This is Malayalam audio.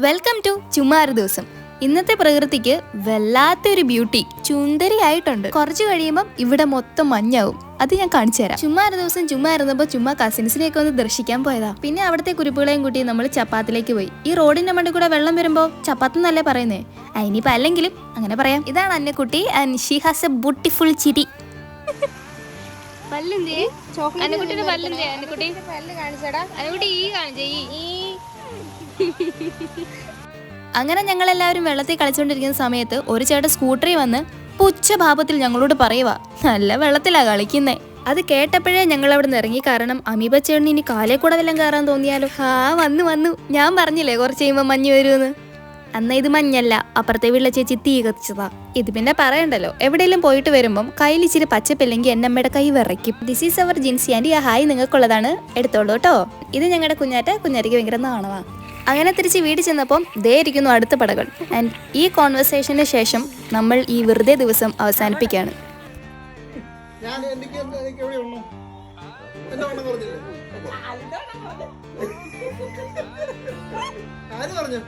വെൽക്കം ടു ചുമ്മാ ഒരു ദിവസം. ഇന്നത്തെ പ്രകൃതിക്ക് വല്ലാത്തൊരു ബ്യൂട്ടി, ചുന്ദരിയായിട്ടുണ്ട്. കുറച്ച് കഴിയുമ്പം ഇവിടെ മൊത്തം മഞ്ഞാവും. അത് ഞാൻ കാണിച്ചു തരാം. ചുമ്മാ ഒരു ദിവസം ചുമ്മാ ഇരുന്നപ്പോൾ ചുമ്മാ കസിൻസിനെയൊക്കെ ഒന്ന് ദർശിക്കാൻ പോയതാ. പിന്നെ അവിടുത്തെ കുരുപ്പുകളെയും കൂട്ടി നമ്മൾ ചപ്പാത്തിലേക്ക് പോയി. ഈ റോഡിന്റെ മണ്ടിൽ കൂടെ വെള്ളം വരുമ്പോൾ ചപ്പാത്തി എന്നല്ലേ പറയുന്നേ, അതിനിപ്പോ അല്ലെങ്കിലും അങ്ങനെ പറയാം. ഇതാണ് Annakutty and she has A beautiful ചിരി. അങ്ങനെ ഞങ്ങൾ എല്ലാവരും വെള്ളത്തിൽ കളിച്ചുകൊണ്ടിരിക്കുന്ന സമയത്ത് ഒരു ചേട്ടൻ സ്കൂട്ടറിൽ വന്ന് പുച്ഛഭാവത്തിൽ ഞങ്ങളോട് പറയുക, നല്ല വെള്ളത്തിലാ കളിക്കുന്നേ. അത് കേട്ടപ്പോഴേ ഞങ്ങൾ അവിടെ നിന്ന് ഇറങ്ങി. കാരണം അമീബ ചേട്ടന് ഇനി കാലേ കൂടെ വല്ലതും കയറാൻ തോന്നിയാലോ. വന്നു ഞാൻ പറഞ്ഞില്ലേ കുറച്ച് കഴിയുമ്പോൾ മഞ്ഞ് വരുമെന്ന്. അന്ന് ഇത് മഞ്ഞല്ല, അപ്പുറത്തെ വീട്ടിലെ ചേച്ചി തീ കത്തിച്ചതാ. ഇത് പിന്നെ പറയണ്ടല്ലോ, എവിടെയെങ്കിലും പോയിട്ട് വരുമ്പം കയ്യിൽ ഇച്ചിരി പച്ചപ്പില്ലെങ്കിൽ എൻ്റെ അമ്മയുടെ കൈ വിറയ്ക്കും. This is our Jincy aunty. ആ ഹായ് നിങ്ങൾക്കുള്ളതാണ്, എടുത്തോളൂ കേട്ടോ. ഇത് ഞങ്ങളുടെ കുഞ്ഞാറ്റയ്ക്ക് ഭയങ്കര നാണവാ. അങ്ങനെ തിരിച്ച് വീട്ടിൽ ചെന്നപ്പം ദേ ഇരിക്കുന്നു അടുത്ത പടകൾ. ആൻഡ് ഈ കോൺവെർസേഷന് ശേഷം നമ്മൾ ഈ വെറുതെ ദിവസം അവസാനിപ്പിക്കുകയാണ്. ആര് പറഞ്ഞു?